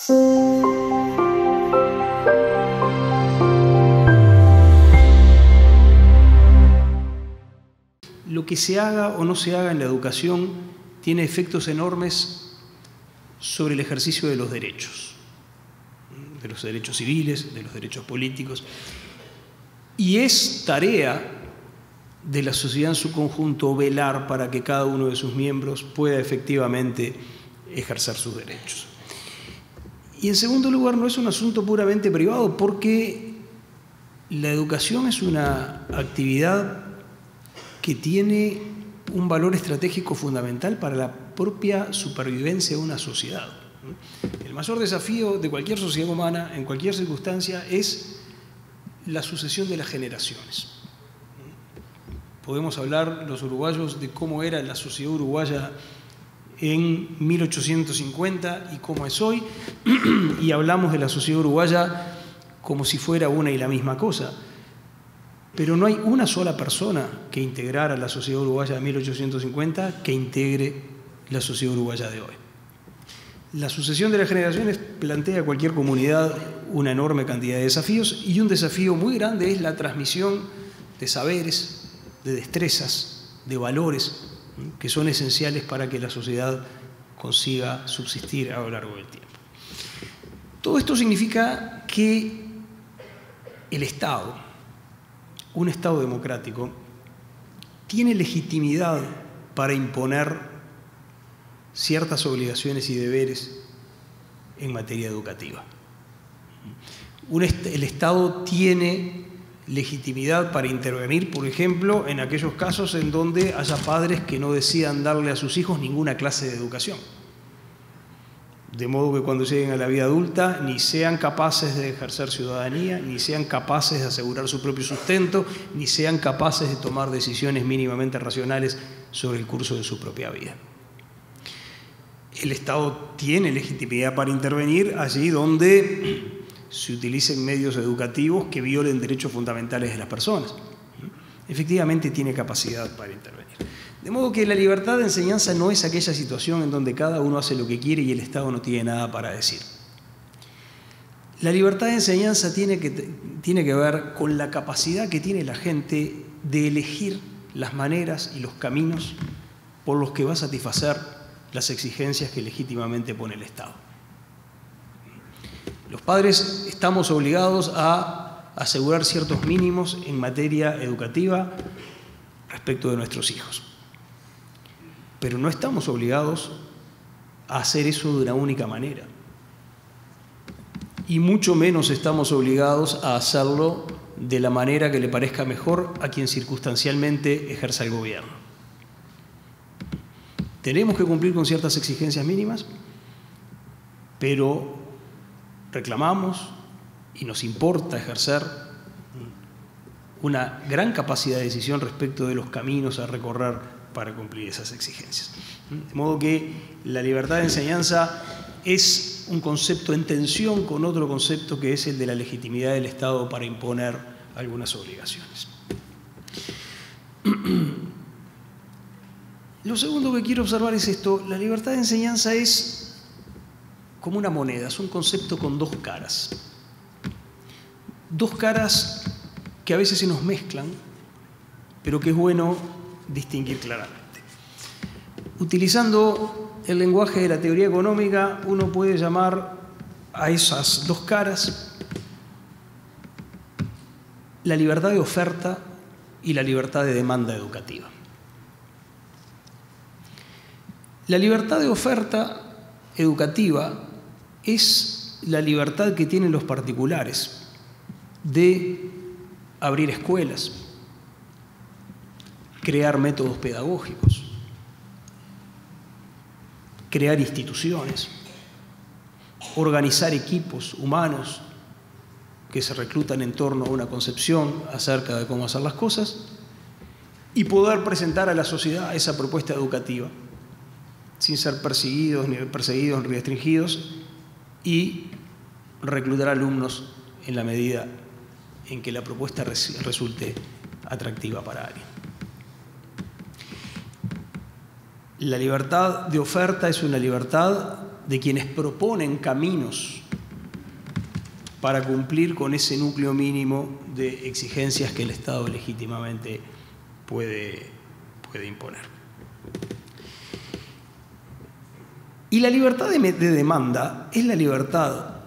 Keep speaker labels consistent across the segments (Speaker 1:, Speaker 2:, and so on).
Speaker 1: Lo que se haga o no se haga en la educación tiene efectos enormes sobre el ejercicio de los derechos civiles, de los derechos políticos, y es tarea de la sociedad en su conjunto velar para que cada uno de sus miembros pueda efectivamente ejercer sus derechos. Y en segundo lugar, no es un asunto puramente privado, porque la educación es una actividad que tiene un valor estratégico fundamental para la propia supervivencia de una sociedad. El mayor desafío de cualquier sociedad humana, en cualquier circunstancia, es la sucesión de las generaciones. Podemos hablar los uruguayos de cómo era la sociedad uruguaya en 1850 y cómo es hoy, y hablamos de la sociedad uruguaya como si fuera una y la misma cosa. Pero no hay una sola persona que integrara la sociedad uruguaya de 1850 que integre la sociedad uruguaya de hoy. La sucesión de las generaciones plantea a cualquier comunidad una enorme cantidad de desafíos, y un desafío muy grande es la transmisión de saberes, de destrezas, de valores que son esenciales para que la sociedad consiga subsistir a lo largo del tiempo. Todo esto significa que el Estado, un Estado democrático, tiene legitimidad para imponer ciertas obligaciones y deberes en materia educativa. El Estado tiene legitimidad para intervenir, por ejemplo, en aquellos casos en donde haya padres que no decidan darle a sus hijos ninguna clase de educación. De modo que cuando lleguen a la vida adulta ni sean capaces de ejercer ciudadanía, ni sean capaces de asegurar su propio sustento, ni sean capaces de tomar decisiones mínimamente racionales sobre el curso de su propia vida. El Estado tiene legitimidad para intervenir allí donde se utilicen medios educativos que violen derechos fundamentales de las personas. Efectivamente tiene capacidad para intervenir. De modo que la libertad de enseñanza no es aquella situación en donde cada uno hace lo que quiere y el Estado no tiene nada para decir. La libertad de enseñanza tiene que ver con la capacidad que tiene la gente de elegir las maneras y los caminos por los que va a satisfacer las exigencias que legítimamente pone el Estado. Los padres estamos obligados a asegurar ciertos mínimos en materia educativa respecto de nuestros hijos. Pero no estamos obligados a hacer eso de una única manera. Y mucho menos estamos obligados a hacerlo de la manera que le parezca mejor a quien circunstancialmente ejerza el gobierno. Tenemos que cumplir con ciertas exigencias mínimas, pero reclamamos y nos importa ejercer una gran capacidad de decisión respecto de los caminos a recorrer para cumplir esas exigencias. De modo que la libertad de enseñanza es un concepto en tensión con otro concepto que es el de la legitimidad del Estado para imponer algunas obligaciones. Lo segundo que quiero observar es esto: la libertad de enseñanza es como una moneda, es un concepto con dos caras. Dos caras que a veces se nos mezclan, pero que es bueno distinguir claramente. Utilizando el lenguaje de la teoría económica, uno puede llamar a esas dos caras la libertad de oferta y la libertad de demanda educativa. La libertad de oferta educativa es la libertad que tienen los particulares de abrir escuelas, crear métodos pedagógicos, crear instituciones, organizar equipos humanos que se reclutan en torno a una concepción acerca de cómo hacer las cosas y poder presentar a la sociedad esa propuesta educativa sin ser perseguidos ni restringidos, y reclutar alumnos en la medida en que la propuesta resulte atractiva para alguien. La libertad de oferta es una libertad de quienes proponen caminos para cumplir con ese núcleo mínimo de exigencias que el Estado legítimamente puede imponer. Y la libertad de demanda es la libertad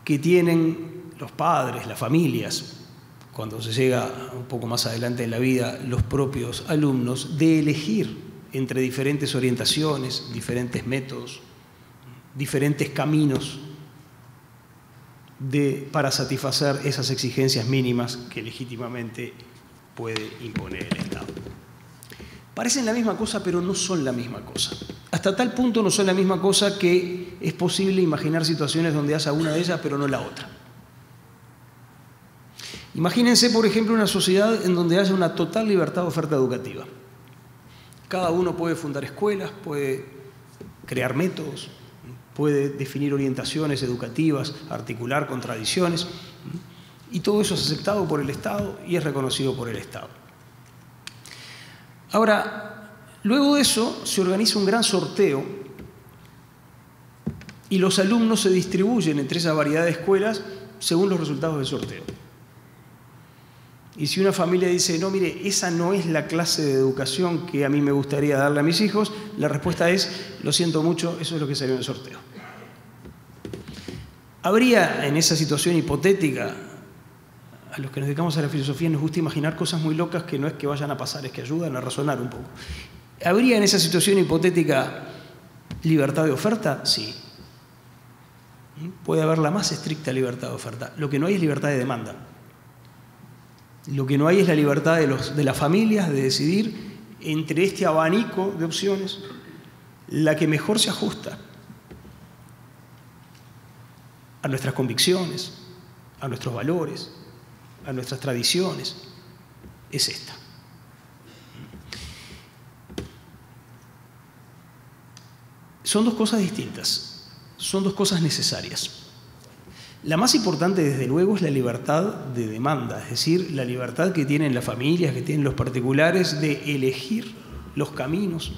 Speaker 1: que tienen los padres, las familias, cuando se llega un poco más adelante en la vida, los propios alumnos, de elegir entre diferentes orientaciones, diferentes métodos, diferentes caminos para satisfacer esas exigencias mínimas que legítimamente puede imponer el Estado. Parecen la misma cosa, pero no son la misma cosa. Hasta tal punto no son la misma cosa que es posible imaginar situaciones donde haya una de ellas, pero no la otra. Imagínense, por ejemplo, una sociedad en donde haya una total libertad de oferta educativa. Cada uno puede fundar escuelas, puede crear métodos, puede definir orientaciones educativas, articular contradicciones, y todo eso es aceptado por el Estado y es reconocido por el Estado. Ahora, luego de eso se organiza un gran sorteo y los alumnos se distribuyen entre esa variedad de escuelas según los resultados del sorteo. Y si una familia dice, no, mire, esa no es la clase de educación que a mí me gustaría darle a mis hijos, la respuesta es, lo siento mucho, eso es lo que salió en el sorteo. Habría en esa situación hipotética, a los que nos dedicamos a la filosofía nos gusta imaginar cosas muy locas que no es que vayan a pasar, es que ayudan a razonar un poco. ¿Habría en esa situación hipotética libertad de oferta? Sí. Puede haber la más estricta libertad de oferta. Lo que no hay es libertad de demanda. Lo que no hay es la libertad de las familias de decidir entre este abanico de opciones la que mejor se ajusta a nuestras convicciones, a nuestros valores, a nuestras tradiciones. Es esta. Son dos cosas distintas, son dos cosas necesarias. La más importante, desde luego, es la libertad de demanda, es decir, la libertad que tienen las familias, que tienen los particulares de elegir los caminos,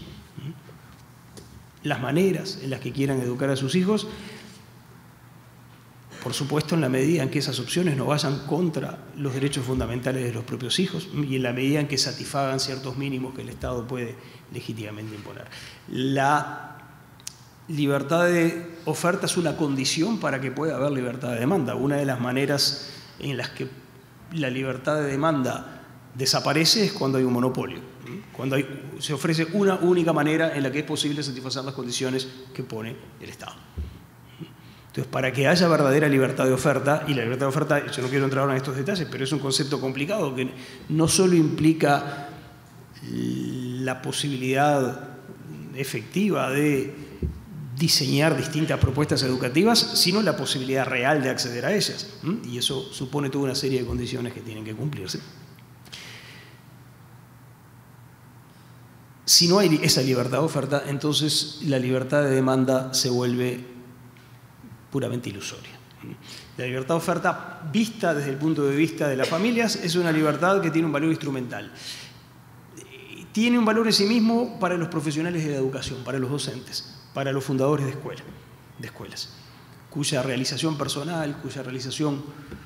Speaker 1: las maneras en las que quieran educar a sus hijos, por supuesto en la medida en que esas opciones no vayan contra los derechos fundamentales de los propios hijos y en la medida en que satisfagan ciertos mínimos que el Estado puede legítimamente imponer. La libertad de oferta es una condición para que pueda haber libertad de demanda. Una de las maneras en las que la libertad de demanda desaparece es cuando hay un monopolio, cuando se ofrece una única manera en la que es posible satisfacer las condiciones que pone el Estado. Entonces, para que haya verdadera libertad de oferta, y la libertad de oferta, yo no quiero entrar ahora en estos detalles, pero es un concepto complicado que no solo implica la posibilidad efectiva de diseñar distintas propuestas educativas, sino la posibilidad real de acceder a ellas. Y eso supone toda una serie de condiciones que tienen que cumplirse. Si no hay esa libertad de oferta, entonces la libertad de demanda se vuelve puramente ilusoria. La libertad de oferta, vista desde el punto de vista de las familias, es una libertad que tiene un valor instrumental. Tiene un valor en sí mismo para los profesionales de la educación, para los docentes, para los fundadores de escuelas, cuya realización personal, cuya realización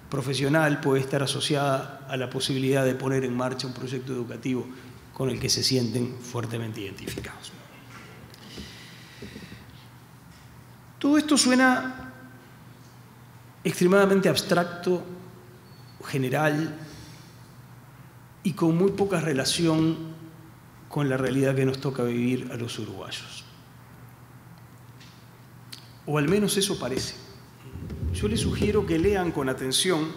Speaker 1: profesional puede estar asociada a la posibilidad de poner en marcha un proyecto educativo con el que se sienten fuertemente identificados. Todo esto suena extremadamente abstracto, general y con muy poca relación con la realidad que nos toca vivir a los uruguayos. O al menos eso parece. Yo les sugiero que lean con atención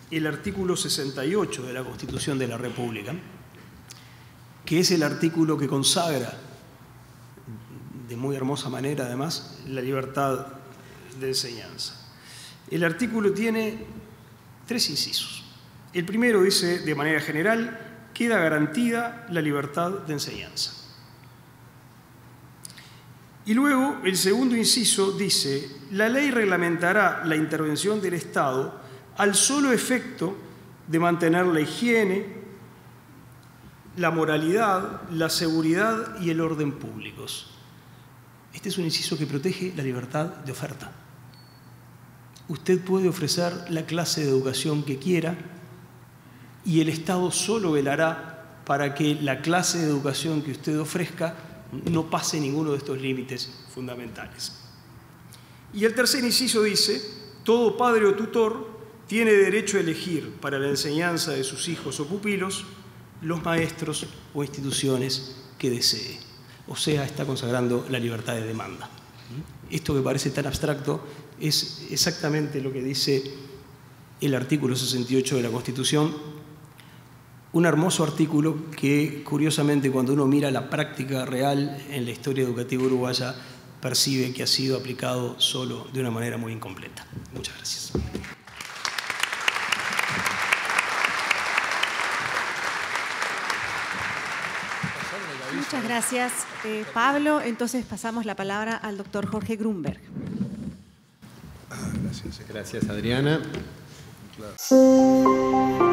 Speaker 1: el artículo 68 de la Constitución de la República, que es el artículo que consagra, de muy hermosa manera además, la libertad de enseñanza. El artículo tiene 3 incisos. El primero dice, de manera general, queda garantida la libertad de enseñanza. Y luego, el segundo inciso dice, la ley reglamentará la intervención del Estado al solo efecto de mantener la higiene, la moralidad, la seguridad y el orden públicos. Este es un inciso que protege la libertad de oferta. Usted puede ofrecer la clase de educación que quiera y el Estado solo velará para que la clase de educación que usted ofrezca no pase ninguno de estos límites fundamentales. Y el tercer inciso dice: todo padre o tutor tiene derecho a elegir para la enseñanza de sus hijos o pupilos los maestros o instituciones que desee. O sea, está consagrando la libertad de demanda. Esto que parece tan abstracto es exactamente lo que dice el artículo 68 de la Constitución, un hermoso artículo que, curiosamente, cuando uno mira la práctica real en la historia educativa uruguaya, percibe que ha sido aplicado solo de una manera muy incompleta. Muchas gracias.
Speaker 2: Muchas gracias, Pablo. Entonces pasamos la palabra al doctor Jorge Grunberg.
Speaker 3: Gracias, Adriana. Claro.